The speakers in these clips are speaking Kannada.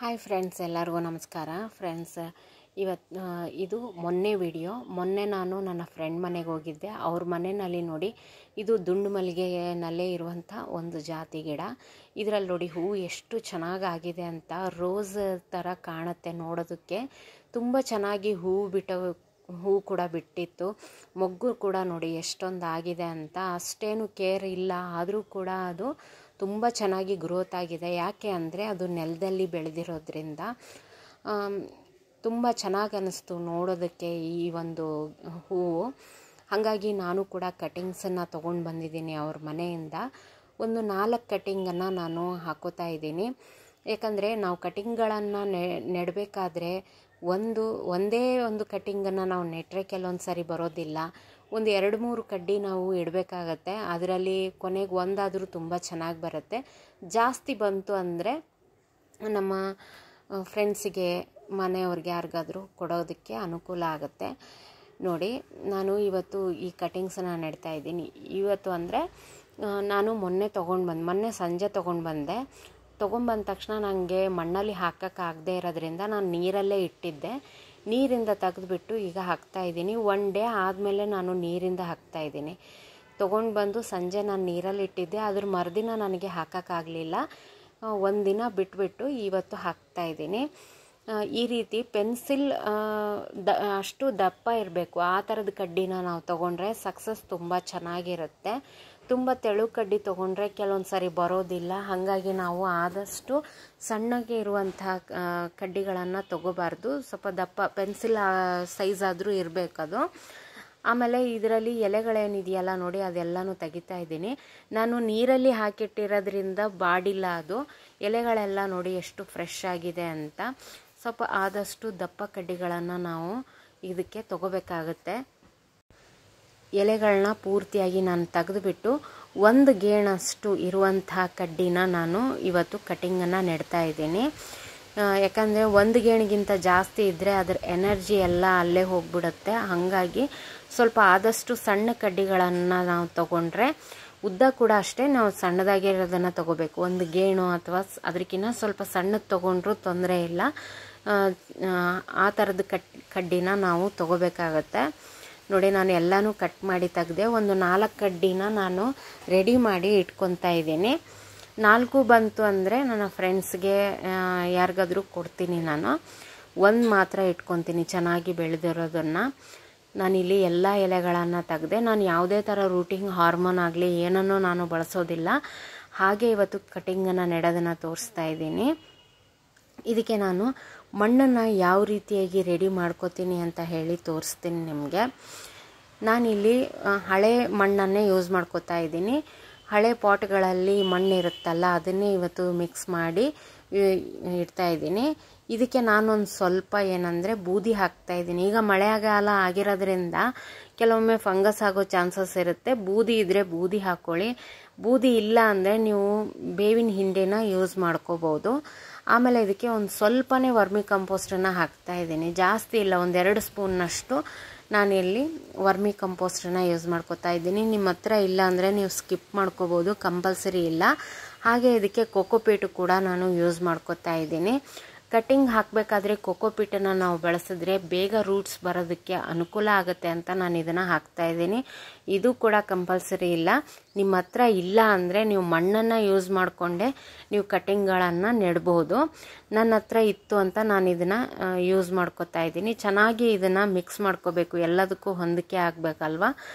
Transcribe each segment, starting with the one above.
ಹಾಯ್ ಫ್ರೆಂಡ್ಸ್, ಎಲ್ಲರಿಗೂ ನಮಸ್ಕಾರ. ಫ್ರೆಂಡ್ಸ್, ಇದು ಮೊನ್ನೆ ನಾನು ನನ್ನ ಫ್ರೆಂಡ್ ಮನೆಗೆ ಹೋಗಿದ್ದೆ. ಅವ್ರ ಮನೆಯಲ್ಲಿ ನೋಡಿ, ಇದು ದುಂಡು ಮಲ್ಲಿಗೆನಲ್ಲೇ ಇರುವಂಥ ಒಂದು ಜಾತಿ ಗಿಡ. ಇದರಲ್ಲಿ ನೋಡಿ ಹೂವು ಎಷ್ಟು ಚೆನ್ನಾಗಾಗಿದೆ ಅಂತ. ರೋಸ್ ಥರ ಕಾಣುತ್ತೆ ನೋಡೋದಕ್ಕೆ. ತುಂಬ ಚೆನ್ನಾಗಿ ಹೂ ಕೂಡ ಬಿಟ್ಟಿತ್ತು. ಮೊಗ್ಗು ಕೂಡ ನೋಡಿ ಎಷ್ಟೊಂದು ಆಗಿದೆ ಅಂತ. ಅಷ್ಟೇನು ಕೇರ್ ಇಲ್ಲ, ಆದರೂ ಕೂಡ ಅದು ತುಂಬ ಚೆನ್ನಾಗಿ ಗ್ರೋತ್ ಆಗಿದೆ. ಯಾಕೆ ಅಂದರೆ ಅದು ನೆಲದಲ್ಲಿ ಬೆಳೆದಿರೋದ್ರಿಂದ ತುಂಬ ಚೆನ್ನಾಗಿ ಅನ್ನಿಸ್ತು ನೋಡೋದಕ್ಕೆ ಈ ಒಂದು ಹೂವು. ಹಾಗಾಗಿ ನಾನು ಕೂಡ ಕಟಿಂಗ್ಸನ್ನು ತೊಗೊಂಡು ಬಂದಿದ್ದೀನಿ ಅವ್ರ ಮನೆಯಿಂದ. ಒಂದು 4 ಕಟಿಂಗನ್ನು ನಾನು ಹಾಕೋತಾ ಇದ್ದೀನಿ. ಯಾಕಂದರೆ ನಾವು ಕಟಿಂಗ್ಗಳನ್ನು ನೆಡಬೇಕಾದ್ರೆ ಒಂದೇ ಒಂದು ಕಟಿಂಗನ್ನು ನಾವು ನೆಟ್ಟರೆ ಕೆಲವೊಂದು ಸರಿ ಬರೋದಿಲ್ಲ. ಒಂದು 2-3 ಕಡ್ಡಿ ನಾವು ಇಡಬೇಕಾಗತ್ತೆ. ಅದರಲ್ಲಿ ಕೊನೆಗೆ ಒಂದಾದರೂ ತುಂಬ ಚೆನ್ನಾಗಿ ಬರುತ್ತೆ. ಜಾಸ್ತಿ ಬಂತು ಅಂದರೆ ನಮ್ಮ ಫ್ರೆಂಡ್ಸಿಗೆ, ಮನೆಯವ್ರಿಗೆ ಯಾರಿಗಾದರೂ ಕೊಡೋದಕ್ಕೆ ಅನುಕೂಲ ಆಗುತ್ತೆ. ನೋಡಿ, ನಾನು ಇವತ್ತು ಈ ಕಟಿಂಗ್ಸನ್ನು ನೆಡ್ತಾ ಇದ್ದೀನಿ. ಇವತ್ತು ಅಂದರೆ ನಾನು ಮೊನ್ನೆ ಸಂಜೆ ತೊಗೊಂಡು ಬಂದ ತಕ್ಷಣ ನನಗೆ ಮಣ್ಣಲ್ಲಿ ಹಾಕೋಕ್ಕಾಗದೇ ಇರೋದ್ರಿಂದ ನಾನು ನೀರಲ್ಲೇ ಇಟ್ಟಿದ್ದೆ. ನೀರಿಂದ ತೆಗೆದುಬಿಟ್ಟು ಈಗ ಹಾಕ್ತಾಯಿದ್ದೀನಿ. 1 ಡೇ ಆದಮೇಲೆ ನಾನು ನೀರಿಂದ ಹಾಕ್ತಾಯಿದ್ದೀನಿ. ತೊಗೊಂಡು ಬಂದು ಸಂಜೆ ನಾನು ನೀರಲ್ಲಿ ಇಟ್ಟಿದ್ದೆ. ಅದ್ರ ಮರುದಿನ ನನಗೆ ಹಾಕೋಕ್ಕಾಗಲಿಲ್ಲ. ಒಂದಿನ ಬಿಟ್ಬಿಟ್ಟು ಇವತ್ತು ಹಾಕ್ತಾಯಿದ್ದೀನಿ. ಈ ರೀತಿ ಪೆನ್ಸಿಲ್ ಅಷ್ಟು ದಪ್ಪ ಇರಬೇಕು, ಆ ಥರದ ಕಡ್ಡಿನ ನಾವು ತೊಗೊಂಡ್ರೆ ಸಕ್ಸಸ್ ತುಂಬ ಚೆನ್ನಾಗಿರುತ್ತೆ. ತುಂಬ ತೆಳು ಕಡ್ಡಿ ತೊಗೊಂಡ್ರೆ ಕೆಲವೊಂದು ಸರಿ ಬರೋದಿಲ್ಲ. ಹಾಗಾಗಿ ನಾವು ಆದಷ್ಟು ಸಣ್ಣಗೆ ಇರುವಂಥ ಕಡ್ಡಿಗಳನ್ನು ತೊಗೋಬಾರ್ದು. ಸ್ವಲ್ಪ ದಪ್ಪ ಪೆನ್ಸಿಲ್ ಸೈಜ್ ಆದರೂ ಇರಬೇಕದು. ಆಮೇಲೆ ಇದರಲ್ಲಿ ಎಲೆಗಳೇನಿದೆಯಲ್ಲ ನೋಡಿ, ಅದೆಲ್ಲನೂ ತೆಗಿತಾ ಇದ್ದೀನಿ. ನಾನು ನೀರಲ್ಲಿ ಹಾಕಿಟ್ಟಿರೋದ್ರಿಂದ ಬಾಡಿಲ್ಲ ಅದು. ಎಲೆಗಳೆಲ್ಲ ನೋಡಿ ಎಷ್ಟು ಫ್ರೆಶ್ ಆಗಿದೆ ಅಂತ. ಸ್ವಲ್ಪ ಆದಷ್ಟು ದಪ್ಪ ಕಡ್ಡಿಗಳನ್ನು ನಾವು ಇದಕ್ಕೆ ತೊಗೋಬೇಕಾಗುತ್ತೆ. ಎಲೆಗಳನ್ನ ಪೂರ್ತಿಯಾಗಿ ನಾನು ತೆಗೆದುಬಿಟ್ಟು 1 ಗೇಣಷ್ಟು ಇರುವಂಥ ಕಡ್ಡಿನ ನಾನು ಇವತ್ತು ಕಟಿಂಗನ್ನು ನೆಡ್ತಾ ಇದ್ದೀನಿ. ಯಾಕಂದರೆ 1 ಗೇಣಿಗಿಂತ ಜಾಸ್ತಿ ಇದ್ದರೆ ಅದರ ಎನರ್ಜಿ ಎಲ್ಲ ಅಲ್ಲೇ ಹೋಗ್ಬಿಡುತ್ತೆ. ಹಾಗಾಗಿ ಸ್ವಲ್ಪ ಆದಷ್ಟು ಸಣ್ಣ ಕಡ್ಡಿಗಳನ್ನು ನಾವು ತೊಗೊಂಡ್ರೆ, ಉದ್ದ ಕೂಡ ಅಷ್ಟೇ ನಾವು ಸಣ್ಣದಾಗಿರೋದನ್ನು ತೊಗೋಬೇಕು. 1 ಗೇಣು ಅಥವಾ ಅದಕ್ಕಿಂತ ಸ್ವಲ್ಪ ಸಣ್ಣದು ತೊಗೊಂಡ್ರೂ ತೊಂದರೆ ಇಲ್ಲ. ಆ ಥರದ ಕಡ್ಡಿನ ನಾವು ತೊಗೋಬೇಕಾಗತ್ತೆ. ನೋಡಿ, ನಾನು ಎಲ್ಲನೂ ಕಟ್ ಮಾಡಿ ತೆಗೆದೆ. ಒಂದು 4 ಕಡ್ಡಿನ ನಾನು ರೆಡಿ ಮಾಡಿ ಇಟ್ಕೊತಾ ಇದ್ದೀನಿ. 4 ಬಂತು ಅಂದರೆ ನನ್ನ ಫ್ರೆಂಡ್ಸ್ಗೆ ಯಾರಿಗಾದರೂ ಕೊಡ್ತೀನಿ. ನಾನು 1 ಮಾತ್ರ ಇಟ್ಕೊತೀನಿ ಚೆನ್ನಾಗಿ ಬೆಳೆದಿರೋದನ್ನು. ನಾನಿಲ್ಲಿ ಎಲ್ಲ ಎಲೆಗಳನ್ನು ತೆಗೆದೆ. ನಾನು ಯಾವುದೇ ಥರ ರೂಟಿಂಗ್ ಹಾರ್ಮೋನ್ ಆಗಲಿ ಏನನ್ನೂ ನಾನು ಬಳಸೋದಿಲ್ಲ. ಹಾಗೆ ಇವತ್ತು ಕಟಿಂಗನ್ನು ನೆಡೋದನ್ನು ತೋರಿಸ್ತಾ ಇದ್ದೀನಿ. ಇದಕ್ಕೆ ನಾನು ಮಣ್ಣನ್ನು ಯಾವ ರೀತಿಯಾಗಿ ರೆಡಿ ಮಾಡ್ಕೋತೀನಿ ಅಂತ ಹೇಳಿ ತೋರಿಸ್ತೀನಿ ನಿಮಗೆ. ನಾನಿಲ್ಲಿ ಹಳೆ ಮಣ್ಣನ್ನೇ ಯೂಸ್ ಮಾಡ್ಕೋತಾ ಇದ್ದೀನಿ. ಹಳೆ ಪಾಟ್ಗಳಲ್ಲಿ ಮಣ್ಣಿರುತ್ತಲ್ಲ, ಅದನ್ನೇ ಇವತ್ತು ಮಿಕ್ಸ್ ಮಾಡಿ ಇಡ್ತಾ ಇದ್ದೀನಿ. ಇದಕ್ಕೆ ನಾನೊಂದು ಸ್ವಲ್ಪ ಏನಂದರೆ ಬೂದಿ ಹಾಕ್ತಾಯಿದ್ದೀನಿ. ಈಗ ಮಳೆಗಾಲ ಆಗಿರೋದ್ರಿಂದ ಕೆಲವೊಮ್ಮೆ ಫಂಗಸ್ ಆಗೋ ಚಾನ್ಸಸ್ ಇರುತ್ತೆ. ಬೂದಿ ಇದ್ದರೆ ಬೂದಿ ಹಾಕ್ಕೊಳ್ಳಿ. ಬೂದಿ ಇಲ್ಲ ಅಂದರೆ ನೀವು ಬೇವಿನ ಹಿಂಡಿನ ಯೂಸ್ ಮಾಡ್ಕೋಬೋದು. ಆಮೇಲೆ ಇದಕ್ಕೆ ಒಂದು ಸ್ವಲ್ಪನೇ ವರ್ಮಿ ಕಂಪೋಸ್ಟನ್ನು ಹಾಕ್ತಾಯಿದ್ದೀನಿ. ಜಾಸ್ತಿ ಇಲ್ಲ, 1-2 ಸ್ಪೂನ್ನಷ್ಟು ನಾನಿಲ್ಲಿ ವರ್ಮಿ ಕಂಪೋಸ್ಟನ್ನು ಯೂಸ್ ಮಾಡ್ಕೋತಾ ಇದ್ದೀನಿ. ನಿಮ್ಮ ಹತ್ರ ಇಲ್ಲ ಅಂದರೆ ನೀವು ಸ್ಕಿಪ್ ಮಾಡ್ಕೋಬೋದು, ಕಂಪಲ್ಸರಿ ಇಲ್ಲ. ಹಾಗೆ ಇದಕ್ಕೆ ಕೋಕೋಪೀಟು ಕೂಡ ನಾನು ಯೂಸ್ ಮಾಡ್ಕೋತಾ ಇದ್ದೀನಿ. ಕಟಿಂಗ್ ಹಾಕಬೇಕಾದ್ರೆ ಕೋಕೋಪೀಟನ್ನು ನಾವು ಬಳಸಿದ್ರೆ ಬೇಗ ರೂಟ್ಸ್ ಬರೋದಕ್ಕೆ ಅನುಕೂಲ ಆಗುತ್ತೆ ಅಂತ ನಾನು ಇದನ್ನು ಹಾಕ್ತಾಯಿದ್ದೀನಿ. ಇದು ಕೂಡ ಕಂಪಲ್ಸರಿ ಇಲ್ಲ. ನಿಮ್ಮ ಹತ್ರ ಇಲ್ಲ ಅಂದರೆ ನೀವು ಮಣ್ಣನ್ನು ಯೂಸ್ ಮಾಡಿಕೊಂಡೆ ನೀವು ಕಟಿಂಗ್ಗಳನ್ನು ನೆಡ್ಬೋದು. ನನ್ನ ಹತ್ರ ಇತ್ತು ಅಂತ ನಾನು ಇದನ್ನು ಯೂಸ್ ಮಾಡ್ಕೋತಾ ಇದ್ದೀನಿ. ಚೆನ್ನಾಗಿ ಇದನ್ನು ಮಿಕ್ಸ್ ಮಾಡ್ಕೋಬೇಕು, ಎಲ್ಲದಕ್ಕೂ ಹೊಂದಿಕೆ ಆಗಬೇಕಲ್ವ.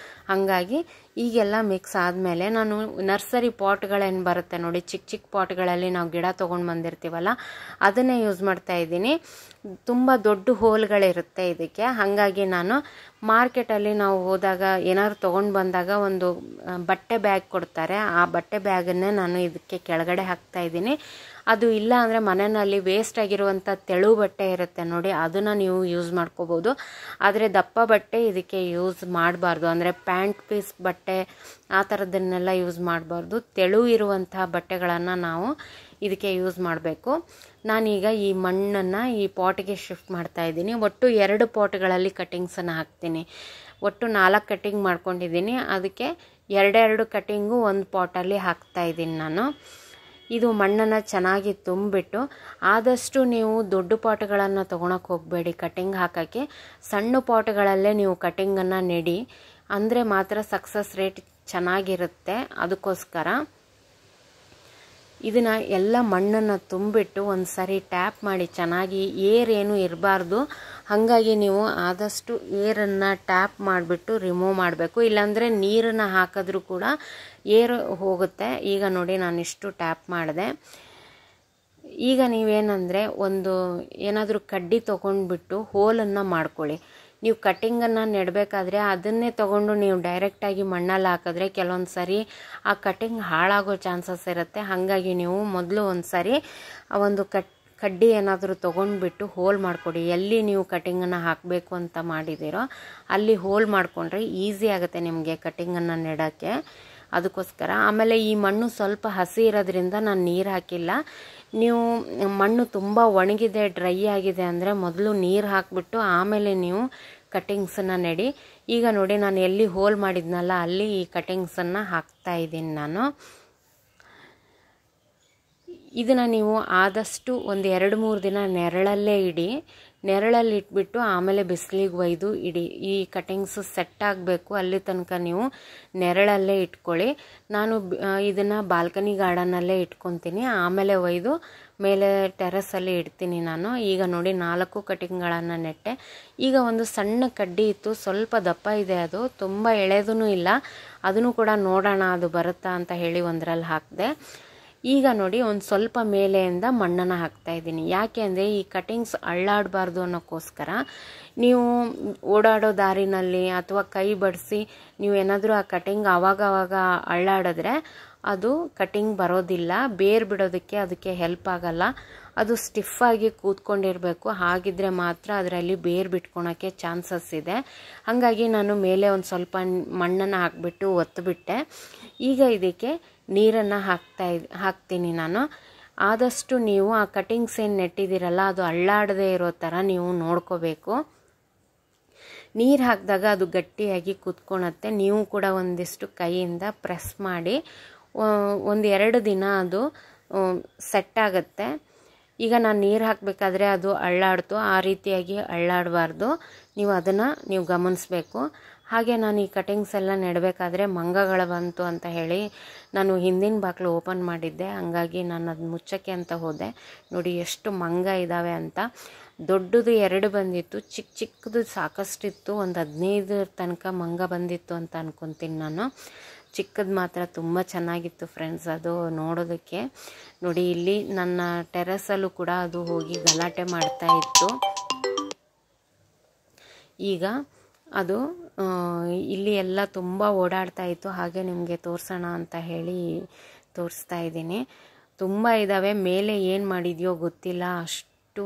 ಹಾಗಾಗಿ ಈಗೆಲ್ಲ ಮಿಕ್ಸ್ ಆದಮೇಲೆ ನಾನು ನರ್ಸರಿ ಪಾಟ್ಗಳೇನು ಬರುತ್ತೆ ನೋಡಿ, ಚಿಕ್ಕ ಚಿಕ್ಕ ಪಾಟ್ಗಳಲ್ಲಿ ನಾವು ಗಿಡ ತೊಗೊಂಡು ಬಂದಿರ್ತೀವಲ್ಲ, ಅದನ್ನೇ ಯೂಸ್ ಮಾಡ್ತಾ ಇದ್ದೀನಿ. ತುಂಬ ದೊಡ್ಡ ಹೋಲ್ಗಳಿರುತ್ತೆ ಇದಕ್ಕೆ. ಹಾಗಾಗಿ ನಾನು ಮಾರ್ಕೆಟಲ್ಲಿ ನಾವು ಹೋದಾಗ ಏನಾದ್ರು ತೊಗೊಂಡು ಬಂದಾಗ ಒಂದು ಬಟ್ಟೆ ಬ್ಯಾಗ್ ಕೊಡ್ತಾರೆ. ಆ ಬಟ್ಟೆ ಬ್ಯಾಗನ್ನೇ ನಾನು ಇದಕ್ಕೆ ಕೆಳಗಡೆ ಹಾಕ್ತಾ ಇದ್ದೀನಿ. ಅದು ಇಲ್ಲ ಅಂದರೆ ಮನೆಯಲ್ಲಿ ವೇಸ್ಟ್ ಆಗಿರುವಂಥ ತೆಳು ಬಟ್ಟೆ ಇರುತ್ತೆ ನೋಡಿ, ಅದನ್ನು ನೀವು ಯೂಸ್ ಮಾಡ್ಕೋಬೋದು. ಆದರೆ ದಪ್ಪ ಬಟ್ಟೆ ಇದಕ್ಕೆ ಯೂಸ್ ಮಾಡಬಾರ್ದು. ಅಂದರೆ ಪ್ಯಾಂಟ್ ಪೀಸ್ ಬಟ್ಟೆ ಆ ಥರದನ್ನೆಲ್ಲ ಯೂಸ್ ಮಾಡಬಾರ್ದು. ತೆಳು ಇರುವಂಥ ಬಟ್ಟೆಗಳನ್ನು ನಾವು ಇದಕ್ಕೆ ಯೂಸ್ ಮಾಡಬೇಕು. ನಾನೀಗ ಈ ಮಣ್ಣನ್ನು ಈ ಪಾಟ್ಗೆ ಶಿಫ್ಟ್ ಮಾಡ್ತಾ ಇದ್ದೀನಿ. ಒಟ್ಟು 2 ಪಾಟ್ಗಳಲ್ಲಿ ಕಟಿಂಗ್ಸನ್ನು ಹಾಕ್ತೀನಿ. ಒಟ್ಟು 4 ಕಟಿಂಗ್ ಮಾಡ್ಕೊಂಡಿದ್ದೀನಿ. ಅದಕ್ಕೆ 2 ಕಟಿಂಗು ಒಂದು ಪಾಟಲ್ಲಿ ಹಾಕ್ತಾ ಇದ್ದೀನಿ ನಾನು. ಇದು ಮಣ್ಣನ್ನು ಚೆನ್ನಾಗಿ ತುಂಬಿಬಿಟ್ಟು, ಆದಷ್ಟು ನೀವು ದೊಡ್ಡ ಪಾಟ್ಗಳನ್ನು ತೊಗೊಳಕ್ಕೆ ಹೋಗಬೇಡಿ ಕಟಿಂಗ್ ಹಾಕೋಕ್ಕೆ. ಸಣ್ಣ ಪಾಟ್ಗಳಲ್ಲೇ ನೀವು ಕಟಿಂಗನ್ನು ನೆಡಿ, ಅಂದರೆ ಮಾತ್ರ ಸಕ್ಸಸ್ ರೇಟ್ ಚೆನ್ನಾಗಿರುತ್ತೆ. ಅದಕ್ಕೋಸ್ಕರ ಇದನ್ನು ಎಲ್ಲ ಮಣ್ಣನ್ನು ತುಂಬಿಟ್ಟು ಒಂದು ಸರಿ ಟ್ಯಾಪ್ ಮಾಡಿ ಚೆನ್ನಾಗಿ. ಏರೇನು ಇರಬಾರ್ದು, ಹಾಗಾಗಿ ನೀವು ಆದಷ್ಟು ಏರನ್ನು ಟ್ಯಾಪ್ ಮಾಡಿಬಿಟ್ಟು ರಿಮೂವ್ ಮಾಡಬೇಕು. ಇಲ್ಲಾಂದರೆ ನೀರನ್ನು ಹಾಕಿದ್ರೂ ಕೂಡ ಏರು ಹೋಗುತ್ತೆ. ಈಗ ನೋಡಿ ನಾನಿಷ್ಟು ಟ್ಯಾಪ್ ಮಾಡಿದೆ. ಈಗ ನೀವೇನಂದರೆ ಒಂದು ಏನಾದರೂ ಕಡ್ಡಿ ತೊಗೊಂಡ್ಬಿಟ್ಟು ಹೋಲನ್ನು ಮಾಡ್ಕೊಳ್ಳಿ. ನೀವು ಕಟ್ಟಿಂಗನ್ನು ನೆಡಬೇಕಾದ್ರೆ ಅದನ್ನೇ ತೊಗೊಂಡು ನೀವು ಡೈರೆಕ್ಟಾಗಿ ಮಣ್ಣಲ್ಲಿ ಹಾಕಿದ್ರೆ ಕೆಲವೊಂದು ಸರಿ ಆ ಕಟ್ಟಿಂಗ್ ಹಾಳಾಗೋ ಚಾನ್ಸಸ್ ಇರುತ್ತೆ. ಹಾಗಾಗಿ ನೀವು ಮೊದಲು ಒಂದು ಸರಿ ಒಂದು ಕಡ್ಡಿ ಏನಾದರೂ ತೊಗೊಂಡ್ಬಿಟ್ಟು ಹೋಲ್ ಮಾಡಿಕೊಡಿ. ಎಲ್ಲಿ ನೀವು ಕಟ್ಟಿಂಗನ್ನು ಹಾಕಬೇಕು ಅಂತ ಮಾಡಿದ್ದೀರೋ ಅಲ್ಲಿ ಹೋಲ್ ಮಾಡಿಕೊಂಡ್ರೆ ಈಸಿ ಆಗುತ್ತೆ ನಿಮಗೆ ಕಟ್ಟಿಂಗನ್ನು ನೆಡೋಕ್ಕೆ. ಅದಕ್ಕೋಸ್ಕರ ಆಮೇಲೆ ಈ ಮಣ್ಣು ಸ್ವಲ್ಪ ಹಸಿ ಇರೋದ್ರಿಂದ ನಾನು ನೀರು ಹಾಕಿಲ್ಲ. ನೀವು ಮಣ್ಣು ತುಂಬ ಒಣಗಿದೆ, ಡ್ರೈ ಆಗಿದೆ ಅಂದರೆ ಮೊದಲು ನೀರು ಹಾಕಿಬಿಟ್ಟು ಆಮೇಲೆ ನೀವು ಕಟ್ಟಿಂಗ್ಸನ್ನು ನೆಡಿ. ಈಗ ನೋಡಿ ನಾನು ಎಲ್ಲಿ ಹೋಲ್ ಮಾಡಿದ್ನಲ್ಲ ಅಲ್ಲಿ ಈ ಕಟ್ಟಿಂಗ್ಸನ್ನು ಹಾಕ್ತಾ ಇದ್ದೀನಿ ನಾನು. ಇದನ್ನು ನೀವು ಆದಷ್ಟು ಒಂದು 2-3 ದಿನ ನೆರಳಲ್ಲೇ ಇಡಿ. ನೆರಳಲ್ಲಿ ಇಟ್ಬಿಟ್ಟು ಆಮೇಲೆ ಬಿಸಿಲಿಗೆ ಒಯ್ದು ಇಡಿ. ಈ ಕಟಿಂಗ್ಸು ಸೆಟ್ ಆಗಬೇಕು, ಅಲ್ಲಿ ತನಕ ನೀವು ನೆರಳಲ್ಲೇ ಇಟ್ಕೊಳ್ಳಿ. ನಾನು ಇದನ್ನು ಬಾಲ್ಕನಿ ಗಾರ್ಡನಲ್ಲೇ ಇಟ್ಕೊತೀನಿ, ಆಮೇಲೆ ಒಯ್ದು ಮೇಲೆ ಟೆರೆಸಲ್ಲಿ ಇಡ್ತೀನಿ ನಾನು. ಈಗ ನೋಡಿ 4 ಕಟಿಂಗ್ಗಳನ್ನು ನೆಟ್ಟೆ. ಈಗ ಒಂದು ಸಣ್ಣ ಕಡ್ಡಿ ಇತ್ತು, ಸ್ವಲ್ಪ ದಪ್ಪ ಇದೆ, ಅದು ತುಂಬ ಎಳೆದೂ ಇಲ್ಲ. ಅದನ್ನು ಕೂಡ ನೋಡೋಣ ಅದು ಬರುತ್ತಾ ಅಂತ ಹೇಳಿ ಒಂದರಲ್ಲಿ ಹಾಕಿದೆ. ಈಗ ನೋಡಿ ಒಂದು ಸ್ವಲ್ಪ ಮೇಲೆಯಿಂದ ಮಣ್ಣನ್ನು ಹಾಕ್ತಾಯಿದ್ದೀನಿ. ಯಾಕೆ ಅಂದರೆ ಈ ಕಟಿಂಗ್ಸ್ ಅಳ್ಳಾಡಬಾರ್ದು ಅನ್ನೋಕ್ಕೋಸ್ಕರ. ನೀವು ಓಡಾಡೋ ದಾರಿನಲ್ಲಿ ಅಥವಾ ಕೈ ಬಡಿಸಿ ನೀವು ಏನಾದರೂ ಆ ಕಟಿಂಗ್ ಆವಾಗವಾಗ ಅಳ್ಳಾಡಿದ್ರೆ ಅದು ಕಟಿಂಗ್ ಬರೋದಿಲ್ಲ, ಬೇರು ಬಿಡೋದಕ್ಕೆ ಅದಕ್ಕೆ ಹೆಲ್ಪ್ ಆಗಲ್ಲ. ಅದು ಸ್ಟಿಫಾಗಿ ಕೂತ್ಕೊಂಡಿರಬೇಕು, ಹಾಗಿದ್ರೆ ಮಾತ್ರ ಅದರಲ್ಲಿ ಬೇರು ಬಿಟ್ಕೊಳಕ್ಕೆ ಚಾನ್ಸಸ್ ಇದೆ. ಹಾಗಾಗಿ ನಾನು ಮೇಲೆ ಒಂದು ಸ್ವಲ್ಪ ಮಣ್ಣನ್ನು ಹಾಕಿಬಿಟ್ಟು ಒತ್ತಿಬಿಟ್ಟೆ. ಈಗ ಇದಕ್ಕೆ ನೀರನ್ನು ಹಾಕ್ತೀನಿ ನಾನು. ಆದಷ್ಟು ನೀವು ಆ ಕಟಿಂಗ್ಸ್ ಏನು ನೆಟ್ಟಿದ್ದೀರಲ್ಲ ಅದು ಅಳ್ಳಾಡದೇ ಇರೋ ಥರ ನೀವು ನೋಡ್ಕೋಬೇಕು. ನೀರು ಹಾಕಿದಾಗ ಅದು ಗಟ್ಟಿಯಾಗಿ ಕುತ್ಕೊಳತ್ತೆ. ನೀವು ಕೂಡ ಒಂದಿಷ್ಟು ಕೈಯಿಂದ ಪ್ರೆಸ್ ಮಾಡಿ 1-2 ದಿನ ಅದು ಸೆಟ್ ಆಗುತ್ತೆ. ಈಗ ನಾನು ನೀರು ಹಾಕಬೇಕಾದ್ರೆ ಅದು ಅಳ್ಳಾಡ್ತು, ಆ ರೀತಿಯಾಗಿ ಅಳ್ಳಾಡಬಾರ್ದು. ನೀವು ಅದನ್ನು ಗಮನಿಸಬೇಕು. ಹಾಗೆ ನಾನು ಈ ಕಟಿಂಗ್ಸ್ ಎಲ್ಲ ನೆಡಬೇಕಾದ್ರೆ ಮಂಗಗಳು ಬಂತು ಅಂತ ಹೇಳಿ ನಾನು ಹಿಂದಿನ ಬಾಗಿಲು ಓಪನ್ ಮಾಡಿದ್ದೆ. ಹಂಗಾಗಿ ನಾನು ಅದು ಮುಚ್ಚಕ್ಕೆ ಅಂತ ಹೋದೆ. ನೋಡಿ ಎಷ್ಟು ಮಂಗ ಇದ್ದಾವೆ ಅಂತ. ದೊಡ್ಡದು 2 ಬಂದಿತ್ತು, ಚಿಕ್ಕದು ಸಾಕಷ್ಟಿತ್ತು. ಒಂದು 15 ತನಕ ಮಂಗ ಬಂದಿತ್ತು ಅಂತ ಅನ್ಕೊತೀನಿ ನಾನು. ಚಿಕ್ಕದು ಮಾತ್ರ ತುಂಬ ಚೆನ್ನಾಗಿತ್ತು ಫ್ರೆಂಡ್ಸ್ ಅದು ನೋಡೋದಕ್ಕೆ. ನೋಡಿ ಇಲ್ಲಿ ನನ್ನ ಟೆರೆಸಲ್ಲೂ ಕೂಡ ಅದು ಹೋಗಿ ಗಲಾಟೆ ಮಾಡ್ತಾ ಇತ್ತು. ಈಗ ಅದು ಇಲ್ಲಿ ಎಲ್ಲ ತುಂಬ ಓಡಾಡ್ತಾ ಇತ್ತು. ಹಾಗೆ ನಿಮಗೆ ತೋರಿಸೋಣ ಅಂತ ಹೇಳಿ ತೋರಿಸ್ತಾ ಇದ್ದೀನಿ. ತುಂಬ ಇದ್ದಾವೆ. ಮೇಲೆ ಏನು ಮಾಡಿದೆಯೋ ಗೊತ್ತಿಲ್ಲ, ಅಷ್ಟು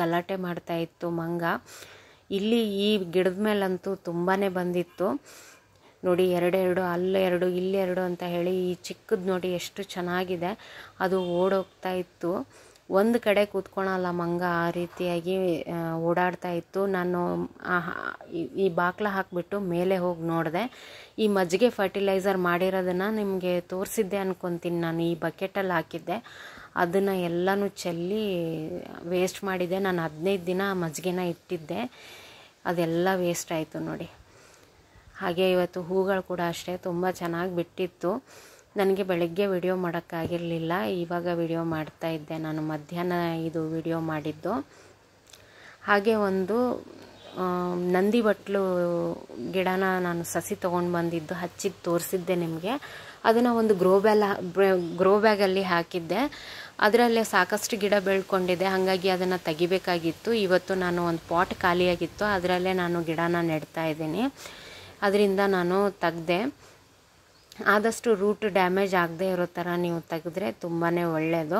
ಗಲಾಟೆ ಮಾಡ್ತಾ ಇತ್ತು ಮಂಗ. ಇಲ್ಲಿ ಈ ಗಿಡದ ಮೇಲಂತೂ ತುಂಬಾ ಬಂದಿತ್ತು. ನೋಡಿ 2 ಅಲ್ಲೆರಡು ಇಲ್ಲೆರಡು ಅಂತ ಹೇಳಿ. ಈ ಚಿಕ್ಕದು ನೋಡಿ ಎಷ್ಟು ಚೆನ್ನಾಗಿದೆ, ಅದು ಓಡೋಗ್ತಾ ಇತ್ತು. ಒಂದು ಕಡೆ ಕೂತ್ಕೊಳಲ್ಲ ಮಂಗ, ಆ ರೀತಿಯಾಗಿ ಓಡಾಡ್ತಾ ಇತ್ತು. ನಾನು ಈ ಬಾಕ್ಲ ಹಾಕಿಬಿಟ್ಟು ಮೇಲೆ ಹೋಗಿ ನೋಡಿದೆ. ಈ ಮಜ್ಜಿಗೆ ಫರ್ಟಿಲೈಸರ್ ಮಾಡಿರೋದನ್ನು ನಿಮಗೆ ತೋರಿಸಿದ್ದೆ ಅನ್ಕೊತೀನಿ ನಾನು. ಈ ಬಕೆಟಲ್ಲಿ ಹಾಕಿದ್ದೆ, ಅದನ್ನು ಎಲ್ಲನೂ ಚೆಲ್ಲಿ ವೇಸ್ಟ್ ಮಾಡಿದೆ. ನಾನು 15 ದಿನ ಮಜ್ಜಿಗೆನ ಇಟ್ಟಿದ್ದೆ, ಅದೆಲ್ಲ ವೇಸ್ಟ್ ಆಯಿತು ನೋಡಿ. ಹಾಗೆ ಇವತ್ತು ಹೂಗಳು ಕೂಡ ಅಷ್ಟೇ ತುಂಬ ಚೆನ್ನಾಗಿ ಬಿಟ್ಟಿತ್ತು. ನನಗೆ ಬೆಳಗ್ಗೆ ವಿಡಿಯೋ ಮಾಡೋಕ್ಕಾಗಿರಲಿಲ್ಲ, ಇವಾಗ ವಿಡಿಯೋ ಮಾಡ್ತಾಯಿದ್ದೆ ನಾನು. ಮಧ್ಯಾಹ್ನ ಇದು ವಿಡಿಯೋ ಮಾಡಿದ್ದು. ಹಾಗೆ ಒಂದು ನಂದಿ ಬಟ್ಲು ಗಿಡನ ನಾನು ಸಸಿ ತೊಗೊಂಡು ಬಂದಿದ್ದು ಹಚ್ಚಿದ್ದು ತೋರಿಸಿದ್ದೆ ನಿಮಗೆ. ಅದನ್ನು ಒಂದು ಗ್ರೋ ಬ್ಯಾಗಲ್ಲಿ ಹಾಕಿದ್ದೆ. ಅದರಲ್ಲೇ ಸಾಕಷ್ಟು ಗಿಡ ಬೆಳ್ಕೊಂಡಿದೆ, ಹಾಗಾಗಿ ಅದನ್ನು ತೆಗಿಬೇಕಾಗಿತ್ತು. ಇವತ್ತು ನಾನು ಒಂದು ಪಾಟ್ ಖಾಲಿಯಾಗಿತ್ತು, ಅದರಲ್ಲೇ ನಾನು ಗಿಡನ ನೆಡ್ತಾ ಇದ್ದೀನಿ. ಅದರಿಂದ ನಾನು ತೆಗ್ದೆ. ಆದಷ್ಟು ರೂಟ್ ಡ್ಯಾಮೇಜ್ ಆಗದೆ ಇರೋ ಥರ ನೀವು ತೆಗೆದ್ರೆ ತುಂಬಾ ಒಳ್ಳೆಯದು.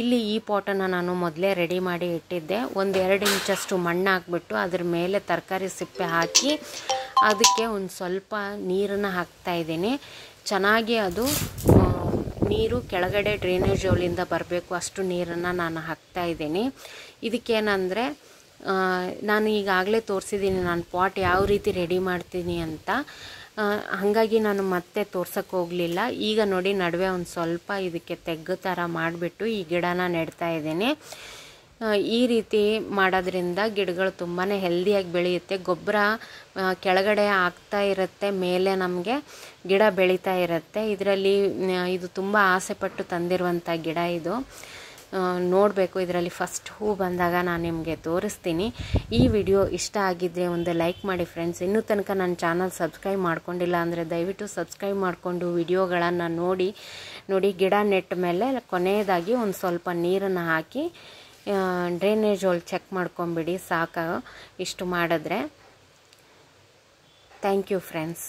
ಇಲ್ಲಿ ಈ ಪಾಟನ್ನು ನಾನು ಮೊದಲೇ ರೆಡಿ ಮಾಡಿ ಇಟ್ಟಿದ್ದೆ. 1-2 ಇಂಚಷ್ಟು ಮಣ್ಣು ಹಾಕ್ಬಿಟ್ಟು ಅದ್ರ ಮೇಲೆ ತರಕಾರಿ ಸಿಪ್ಪೆ ಹಾಕಿ ಅದಕ್ಕೆ ಒಂದು ಸ್ವಲ್ಪ ನೀರನ್ನು ಹಾಕ್ತಾಯಿದ್ದೀನಿ. ಚೆನ್ನಾಗಿ ಅದು ನೀರು ಕೆಳಗಡೆ ಡ್ರೈನೇಜ್ ಹೌಲಿಂದ ಬರಬೇಕು, ಅಷ್ಟು ನೀರನ್ನು ನಾನು ಹಾಕ್ತಾಯಿದ್ದೀನಿ. ಇದಕ್ಕೇನಂದರೆ ನಾನು ಈಗಾಗಲೇ ತೋರಿಸಿದ್ದೀನಿ ನಾನು ಪಾಟ್ ಯಾವ ರೀತಿ ರೆಡಿ ಮಾಡ್ತೀನಿ ಅಂತ. ಹಾಗಾಗಿ ನಾನು ಮತ್ತೆ ತೋರ್ಸಕ್ಕೆ ಹೋಗಲಿಲ್ಲ. ಈಗ ನೋಡಿ ನಡುವೆ ಒಂದು ಸ್ವಲ್ಪ ಇದಕ್ಕೆ ತೆಗ್ಗು ಥರ ಮಾಡಿಬಿಟ್ಟು ಈ ಗಿಡನ ನೆಡ್ತಾ ಇದ್ದೀನಿ. ಈ ರೀತಿ ಮಾಡೋದ್ರಿಂದ ಗಿಡಗಳು ತುಂಬಾ ಹೆಲ್ದಿಯಾಗಿ ಬೆಳೆಯುತ್ತೆ. ಗೊಬ್ಬರ ಕೆಳಗಡೆ ಆಗ್ತಾ ಇರುತ್ತೆ, ಮೇಲೆ ನಮಗೆ ಗಿಡ ಬೆಳೀತಾ ಇರುತ್ತೆ. ಇದರಲ್ಲಿ ಇದು ತುಂಬ ಆಸೆಪಟ್ಟು ತಂದಿರುವಂಥ ಗಿಡ ಇದು. ನೋಡಬೇಕು, ಇದರಲ್ಲಿ ಫಸ್ಟ್ ಹೂ ಬಂದಾಗ ನಾನು ನಿಮಗೆ ತೋರಿಸ್ತೀನಿ. ಈ ವಿಡಿಯೋ ಇಷ್ಟ ಆಗಿದ್ದರೆ ಒಂದು ಲೈಕ್ ಮಾಡಿ ಫ್ರೆಂಡ್ಸ್. ಇನ್ನೂ ತನಕ ನನ್ನ ಚಾನಲ್ ಸಬ್ಸ್ಕ್ರೈಬ್ ಮಾಡ್ಕೊಂಡಿಲ್ಲ ಅಂದರೆ ದಯವಿಟ್ಟು ಸಬ್ಸ್ಕ್ರೈಬ್ ಮಾಡಿಕೊಂಡು ವಿಡಿಯೋಗಳನ್ನು ನೋಡಿ ಗಿಡ ನೆಟ್ಟ ಮೇಲೆ ಕೊನೆಯದಾಗಿ ಒಂದು ಸ್ವಲ್ಪ ನೀರನ್ನು ಹಾಕಿ ಡ್ರೈನೇಜ್ ಹೋಲ್ ಚೆಕ್ ಮಾಡ್ಕೊಂಬಿಡಿ, ಸಾಕು ಇಷ್ಟು ಮಾಡಿದ್ರೆ. Thank you friends.